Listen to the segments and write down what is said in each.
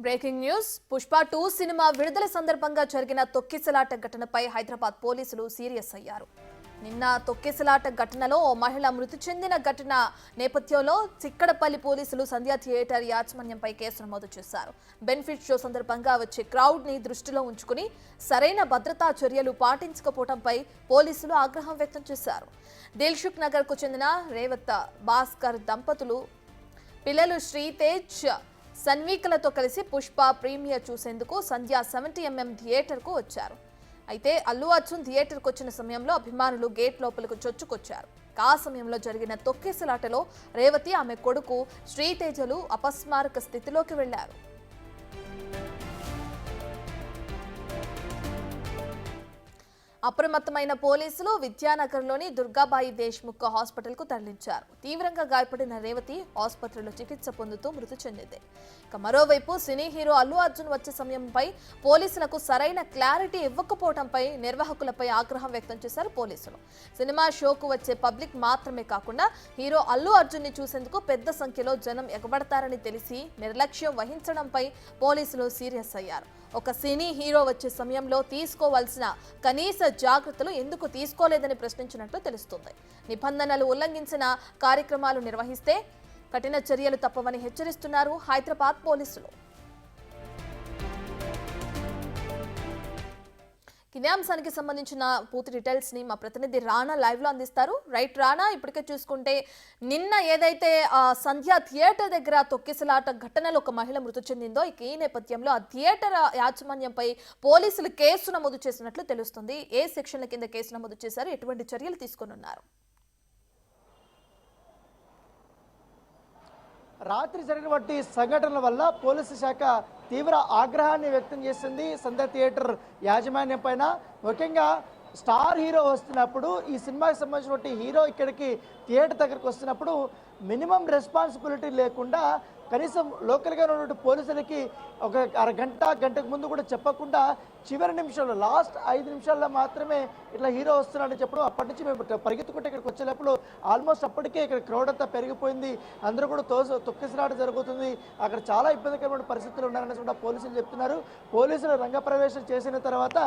Breaking news Pushpa 2 cinema విడుదల సందర్భంగా జరిగిన తొక్కిసలాట ఘటనపై హైదరాబాద్ పోలీసులు సీరియస్ అయ్యారు. నిన్న తొక్కిసలాట ఘటనలో ఓ మహిళ మృతి చెందిన ఘటన నేపథ్యంలో చిక్కడపల్లి పోలీసులు సంధ్యా థియేటర్ యాజమాన్యంపై కేసు నమోదు చేశారు. బెనిఫిట్ షో సందర్భంగా వచ్చే క్రౌడ్ ని దృష్టిలో ఉంచుకుని సరైన భద్రతా చర్యలు పాటించకపోవడంపై పోలీసులు ఆగ్రహం వ్యక్తం చేశారు. దిల్సుఖ్ నగర్ కు చెందిన రేవత్ భాస్కర్ దంపతులు పిల్లలు శ్రీతేజ్ సన్వీకలతో కలిసి పుష్ప ప్రీమియర్ చూసేందుకు సంధ్య 70mm థియేటర్కు వచ్చారు. అయితే అల్లు అర్జున్ థియేటర్కు వచ్చిన సమయంలో అభిమానులు గేట్ లోపలకు చొచ్చుకొచ్చారు. ఆ సమయంలో జరిగిన తొక్కిసలాటలో రేవతి ఆమె కొడుకు శ్రీతేజలు అపస్మారక స్థితిలోకి వెళ్లారు. అప్రమత్తమైన పోలీసులు విద్యానగర్లోని దుర్గాబాయి దేశ్ముఖ్ హాస్పిటల్కు తరలించారు. తీవ్రంగా గాయపడిన రేవతి ఆసుపత్రిలో చికిత్స పొందుతూ మృతి చెందింది. ఇక మరోవైపు సినీ హీరో అల్లు అర్జున్ వచ్చే సమయంపై పోలీసులకు సరైన క్లారిటీ ఇవ్వకపోవడంపై నిర్వాహకులపై ఆగ్రహం వ్యక్తం చేశారు పోలీసులు. సినిమా షోకు వచ్చే పబ్లిక్ మాత్రమే కాకుండా హీరో అల్లు అర్జున్ ని చూసేందుకు పెద్ద సంఖ్యలో జనం ఎగబడతారని తెలిసి నిర్లక్ష్యం వహించడంపై పోలీసులు సీరియస్ అయ్యారు. ఒక సినీ హీరో వచ్చే సమయంలో తీసుకోవాల్సిన కనీస జాగ్రత్తలు ఎందుకు తీసుకోలేదని ప్రశ్నించినట్లు తెలుస్తుంది. నిబంధనలు ఉల్లంఘించిన కార్యక్రమాలు నిర్వహిస్తే కఠిన చర్యలు తప్పవని హెచ్చరిస్తున్నారు హైదరాబాద్ పోలీసులు. ఇదే అంశానికి సంబంధించిన పూర్తి డీటెయిల్స్ ని మా ప్రతినిధి రాణా లైవ్ లో అందిస్తారు. రైట్ రాణా, ఇప్పటికే చూసుకుంటే నిన్న ఏదైతే సంధ్య థియేటర్ దగ్గర తొక్కిసలాట ఘటనలో ఒక మహిళ మృతి చెందిందో ఈ నేపథ్యంలో ఆ థియేటర్ యాజమాన్యంపై పోలీసులు కేసు నమోదు చేసినట్లు తెలుస్తుంది. ఏ సెక్షన్ల కింద కేసు నమోదు చేశారు, ఎటువంటి చర్యలు తీసుకొనున్నారు? రాత్రి జరిగినటువంటి సంఘటనల వల్ల పోలీసు శాఖ తీవ్ర ఆగ్రహాన్ని వ్యక్తం చేసింది సంధ్య థియేటర్ యాజమాన్యం పైన. ముఖ్యంగా స్టార్ హీరో వస్తున్నప్పుడు, ఈ సినిమాకి సంబంధించినటువంటి హీరో ఇక్కడికి థియేటర్ దగ్గరకు వస్తున్నప్పుడు మినిమం రెస్పాన్సిబిలిటీ లేకుండా కనీసం లోకల్గా ఉన్నటువంటి పోలీసులకి ఒక గంటకు ముందు కూడా చెప్పకుండా చివరి నిమిషంలో లాస్ట్ 5 నిమిషాల్లో మాత్రమే ఇట్లా హీరో వస్తున్నాడని చెప్పడం, అప్పటి నుంచి మేము పరిగెత్తుకుంటే ఇక్కడికి వచ్చేటప్పుడు ఆల్మోస్ట్ అప్పటికే ఇక్కడ క్రౌడ్ అంతా పెరిగిపోయింది, అందరూ కూడా తొక్కిసలాట జరుగుతుంది, అక్కడ చాలా ఇబ్బందికరమైన పరిస్థితులు ఉన్నారని కూడా పోలీసులు చెప్తున్నారు. పోలీసులు రంగప్రవేశం చేసిన తర్వాత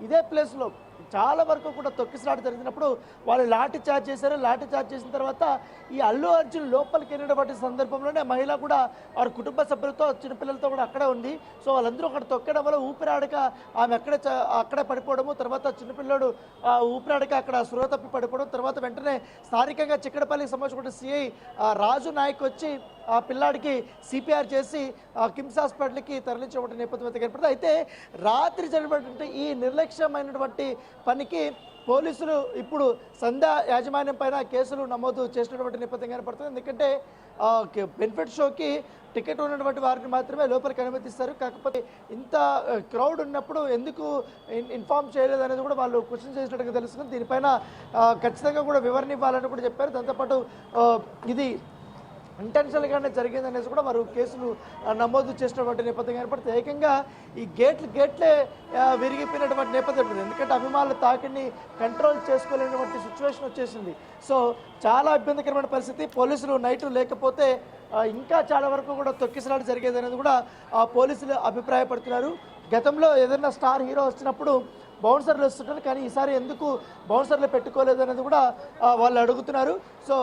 ఇదే ప్లేస్లో చాలా వరకు కూడా తొక్కిసలాట జరిగినప్పుడు వాళ్ళు లాఠీ చార్జ్ చేశారు. లాఠీ చార్జ్ చేసిన తర్వాత ఈ అల్లు అర్జున్ లోపలికి వెళ్ళినటువంటి సందర్భంలోనే మహిళ కూడా వారి కుటుంబ సభ్యులతో చిన్నపిల్లలతో కూడా అక్కడే ఉంది. సో వాళ్ళందరూ అక్కడ తొక్కడం వల్ల ఊపిరాడక ఆమె అక్కడే పడిపోవడము, తర్వాత చిన్నపిల్లడు ఊపిరాడక అక్కడ స్పృహ తప్పి పడిపోవడం, తర్వాత వెంటనే స్థానికంగా చిక్కడపల్లికి సంబంధించిన సిఐ రాజు నాయక్ వచ్చి ఆ పిల్లాడికి సిపిఆర్ చేసి కిమ్స్ హాస్పిటల్కి తరలించబడిన నేపథ్యం అయితే కనపడుతుంది. అయితే రాత్రి జరిగినటువంటి ఈ నిర్లక్ష్యమైనటువంటి పనికి పోలీసులు ఇప్పుడు సంధ్య యాజమాన్యం పైన కేసులు నమోదు చేసినటువంటి నేపథ్యం కనపడుతుంది. ఎందుకంటే బెనిఫిట్ షోకి టికెట్ ఉన్నటువంటి వారిని మాత్రమే లోపలికి అనుమతిస్తారు. కాకపోతే ఇంత క్రౌడ్ ఉన్నప్పుడు ఎందుకు ఇన్ఫార్మ్ చేయలేదు అనేది కూడా వాళ్ళు క్వశ్చన్ చేసినట్టుగా తెలుస్తుంది. దీనిపైన ఖచ్చితంగా కూడా వివరణ ఇవ్వాలని కూడా చెప్పారు. దాంతోపాటు ఇది ఇంటెన్షనల్గానే జరిగిందనేసి కూడా వారు కేసులు నమోదు చేసినటువంటి నేపథ్యం ఏర్పడుతుంది. ఏకంగా ఈ గేట్లే విరిగిపోయినటువంటి నేపథ్యం ఉంటుంది. ఎందుకంటే అభిమానుల తాకిడిని కంట్రోల్ చేసుకోలేనటువంటి సిచ్యువేషన్ వచ్చేసింది. సో చాలా ఇబ్బందికరమైన పరిస్థితి. పోలీసులు నైట్ లేకపోతే ఇంకా చాలా వరకు కూడా తొక్కిసలాట జరిగేది అనేది కూడా పోలీసులు అభిప్రాయపడుతున్నారు. గతంలో ఏదైనా స్టార్ హీరో వచ్చినప్పుడు బౌన్సర్లు వస్తుంటారు, కానీ ఈసారి ఎందుకు బౌన్సర్లు పెట్టుకోలేదు అనేది కూడా వాళ్ళు అడుగుతున్నారు. సో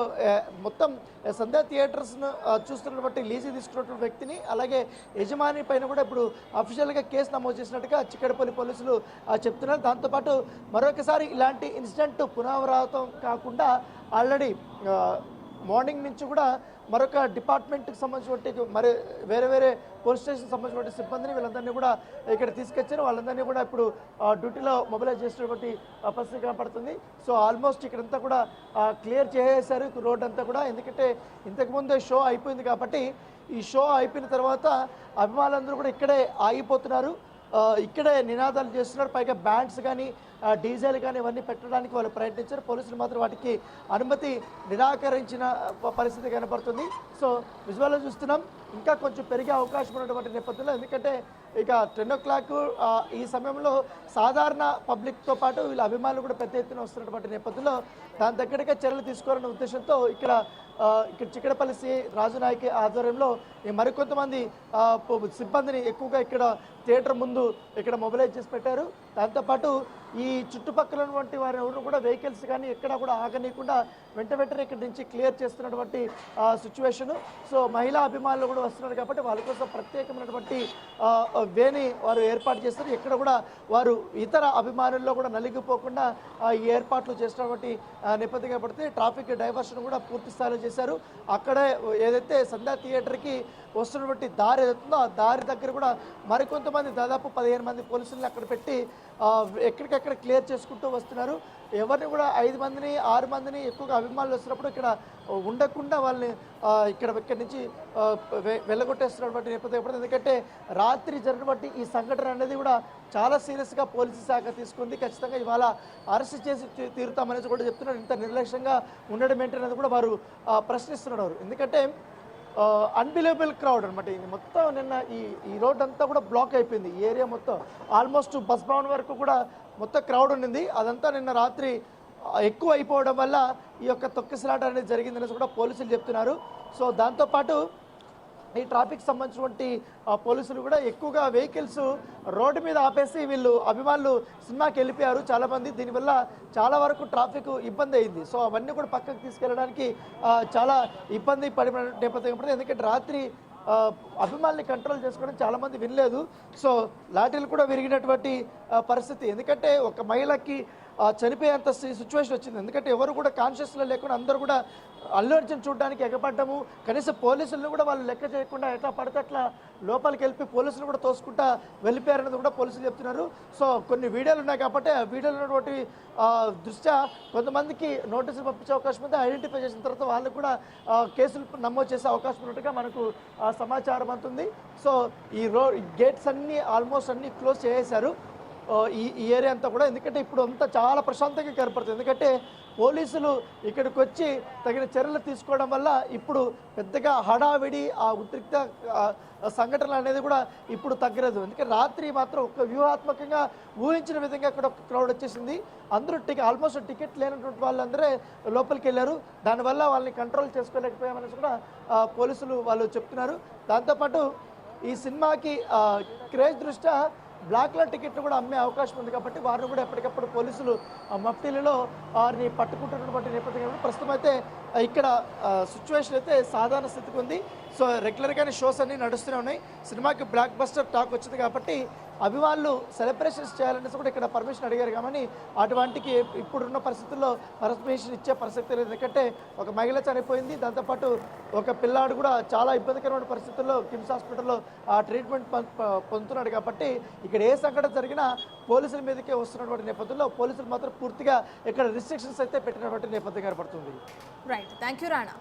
మొత్తం సంధ్య థియేటర్స్ను చూస్తున్నటువంటి లీజీ తీసుకున్నటువంటి వ్యక్తిని, అలాగే యజమాని పైన కూడా ఇప్పుడు అఫీషియల్గా కేసు నమోదు చేసినట్టుగా చిక్కడపల్లి పోలీసులు చెప్తున్నారు. దాంతోపాటు మరొకసారి ఇలాంటి ఇన్సిడెంట్ పునరావృతం కాకుండా ఆల్రెడీ మార్నింగ్ నుంచి కూడా మరొక డిపార్ట్మెంట్కి సంబంధించినటువంటి మరి వేరే పోలీస్ స్టేషన్ సంబంధించినటువంటి సిబ్బందిని వీళ్ళందరినీ కూడా ఇక్కడ తీసుకొచ్చారు. వాళ్ళందరినీ కూడా ఇప్పుడు డ్యూటీలో మొబిలైజ్ చేసినటువంటి పరిస్థితి కనపడుతుంది. సో ఆల్మోస్ట్ ఇక్కడంతా కూడా క్లియర్ చేసేసారు రోడ్ అంతా కూడా. ఎందుకంటే ఇంతకుముందే షో అయిపోయింది కాబట్టి ఈ షో అయిపోయిన తర్వాత అభిమానులందరూ కూడా ఇక్కడే ఆగిపోతున్నారు, ఇక్కడే నినాదాలు చేస్తున్నారు. పైగా బ్యాండ్స్ కానీ డీజిల్ కానీ ఇవన్నీ పెట్టడానికి వాళ్ళు ప్రయత్నించారు. పోలీసులు మాత్రం వాటికి అనుమతి నిరాకరించిన పరిస్థితి కనపడుతుంది. సో విజువల్లో చూస్తున్నాం ఇంకా కొంచెం పెరిగే అవకాశం ఉన్నటువంటి నేపథ్యంలో, ఎందుకంటే ఇక 10 o'clock ఈ సమయంలో సాధారణ పబ్లిక్తో పాటు వీళ్ళ అభిమానులు కూడా పెద్ద ఎత్తున వస్తున్నటువంటి నేపథ్యంలో దాని దగ్గరగా చర్యలు తీసుకోవాలనే ఉద్దేశంతో ఇక్కడ చిక్కడపల్లి సి రాజునాయక్ ఆధ్వర్యంలో మరికొంతమంది సిబ్బందిని ఎక్కువగా ఇక్కడ థియేటర్ ముందు ఇక్కడ మొబిలైజ్ చేసి పెట్టారు. దాంతోపాటు ఈ చుట్టుపక్కల ఉన్నటువంటి వారి ఎవరు కూడా వెహికల్స్ కానీ ఎక్కడ కూడా ఆగనీయకుండా వెంటనే ఇక్కడ నుంచి క్లియర్ చేస్తున్నటువంటి సిచ్యువేషను. సో మహిళా అభిమానులు కూడా వస్తున్నారు కాబట్టి వాళ్ళ కోసం ప్రత్యేకమైనటువంటి వేని వారు ఏర్పాటు చేస్తారు. ఎక్కడ కూడా వారు ఇతర అభిమానుల్లో కూడా నలిగిపోకుండా ఈ ఏర్పాట్లు చేసినటువంటి నేపథ్యం కాబట్టి ట్రాఫిక్ డైవర్షన్ కూడా పూర్తి స్థాయిలో చేశారు. అక్కడే ఏదైతే సంధ్యా థియేటర్కి వస్తున్నటువంటి దారి ఏదైతుందో ఆ దారి దగ్గర కూడా మరికొంతమంది దాదాపు 15 మంది పోలీసులను అక్కడ పెట్టి ఎక్కడికక్కడ క్లియర్ చేసుకుంటూ వస్తున్నారు. ఎవరిని కూడా 5 మందిని 6 మందిని ఎక్కువగా అభిమానులు వస్తున్నప్పుడు ఇక్కడ ఉండకుండా వాళ్ళని ఇక్కడి నుంచి వెళ్ళగొట్టేస్తున్నటువంటి నేపథ్యం. ఎందుకంటే రాత్రి జరిగినటువంటి ఈ సంఘటన అనేది కూడా చాలా సీరియస్గా పోలీసు శాఖ తీసుకుంది. ఖచ్చితంగా ఇవాళ అరెస్ట్ చేసి తీరుతామనేసి కూడా చెప్తున్నారు. ఇంత నిర్లక్ష్యంగా ఉండడం ఏంటనేది కూడా వారు ప్రశ్నిస్తున్నారు. ఎందుకంటే అన్బిలీవబుల్ క్రౌడ్ అనమాట. ఇది మొత్తం నిన్న ఈ రోడ్ అంతా కూడా బ్లాక్ అయిపోయింది. ఈ ఏరియా మొత్తం ఆల్మోస్ట్ బస్ భవన్ వరకు కూడా మొత్తం క్రౌడ్ ఉండింది. అదంతా నిన్న రాత్రి ఎక్కువ అయిపోవడం వల్ల ఈ యొక్క తొక్కిసలాట అనేది జరిగిందనేసి కూడా పోలీసులు చెప్తున్నారు. సో దాంతోపాటు ఈ ట్రాఫిక్ సంబంధించినటువంటి పోలీసులు కూడా ఎక్కువగా వెహికల్స్ రోడ్డు మీద ఆపేసి వీళ్ళు అభిమానులు సినిమాకి వెళ్ళిపోయారు చాలామంది. దీనివల్ల చాలా వరకు ట్రాఫిక్ ఇబ్బంది అయింది. సో అవన్నీ కూడా పక్కకు తీసుకెళ్ళడానికి చాలా ఇబ్బంది పడిన నేపథ్యం. ఎందుకంటే రాత్రి అభిమానుల్ని కంట్రోల్ చేసుకోవడం చాలామంది వినలేదు. సో లాఠీలు కూడా విరిగినటువంటి పరిస్థితి. ఎందుకంటే ఒక మహిళకి చనిపోయేంత సిచ్యువేషన్ వచ్చింది. ఎందుకంటే ఎవరు కూడా కాన్షియస్లో లేకుండా అందరూ కూడా అల్లు అర్జున్ చూడడానికి ఎగపడ్డము. కనీసం పోలీసులను కూడా వాళ్ళు లెక్క చేయకుండా ఎట్లా పడితే అట్లా లోపలికి వెళ్ళి పోలీసులు కూడా తోసుకుంటా వెళ్ళిపోయారన్నది కూడా పోలీసులు చెప్తున్నారు. సో కొన్ని వీడియోలు ఉన్నాయి కాబట్టి ఆ వీడియోలు ఉన్నటువంటి దృష్ట్యా కొంతమందికి నోటీసులు పంపించే అవకాశం ఉంది. ఐడెంటిఫై చేసిన తర్వాత వాళ్ళు కూడా కేసులు నమోదు చేసే అవకాశం ఉన్నట్టుగా మనకు సమాచారం అందుతుంది. సో ఈ గేట్స్ అన్నీ ఆల్మోస్ట్ అన్నీ క్లోజ్ చేసేశారు ఈ ఏరియా అంతా కూడా. ఎందుకంటే ఇప్పుడు అంతా చాలా ప్రశాంతంగా కనపడుతుంది. ఎందుకంటే పోలీసులు ఇక్కడికి వచ్చి తగిన చర్యలు తీసుకోవడం వల్ల ఇప్పుడు పెద్దగా హడావిడి ఉద్రిక్త సంఘటనలు అనేది కూడా ఇప్పుడు తగ్గలేదు. ఎందుకంటే రాత్రి మాత్రం ఒక వ్యూహాత్మకంగా ఊహించిన విధంగా అక్కడ ఒక క్రౌడ్ వచ్చేసింది. అందరూ ఆల్మోస్ట్ టికెట్ లేనటువంటి వాళ్ళందరే లోపలికి వెళ్ళారు. దానివల్ల వాళ్ళని కంట్రోల్ చేసుకోలేకపోయామనేసి కూడా పోలీసులు వాళ్ళు చెప్తున్నారు. దాంతోపాటు ఈ సినిమాకి క్రేజ్ దృష్ట్యా బ్లాక్ల టికెట్లు కూడా అమ్మే అవకాశం ఉంది కాబట్టి వారిని కూడా ఎప్పటికప్పుడు పోలీసులు మఫ్టీలలో వారిని పట్టుకుంటున్నటువంటి నేపథ్యం. ప్రస్తుతం అయితే ఇక్కడ సిచ్యువేషన్ అయితే సాధారణ స్థితికి ఉంది. సో రెగ్యులర్గానే షోస్ అన్నీ నడుస్తూనే ఉన్నాయి. సినిమాకి బ్లాక్ బస్టర్ టాక్ వచ్చింది కాబట్టి అభిమానులు సెలబ్రేషన్స్ చేయాలనేసి కూడా ఇక్కడ పర్మిషన్ అడిగారు. కానీ అటువంటికి ఇప్పుడున్న పరిస్థితుల్లో పర్మిషన్ ఇచ్చే పరిస్థితి లేదు. ఎందుకంటే ఒక మహిళ చనిపోయింది. దాంతోపాటు ఒక పిల్లాడు కూడా చాలా ఇబ్బందికరమైన పరిస్థితుల్లో కిమ్స్ హాస్పిటల్లో ట్రీట్మెంట్ పొందుతున్నాడు. కాబట్టి ఇక్కడ ఏ సంఘటన జరిగినా పోలీసుల మీదకే వస్తున్నటువంటి నేపథ్యంలో పోలీసులు మాత్రం పూర్తిగా ఇక్కడ రిస్ట్రిక్షన్స్ అయితే పెట్టినటువంటి నేపథ్యం కనపడుతుంది. Right, thank you Rana.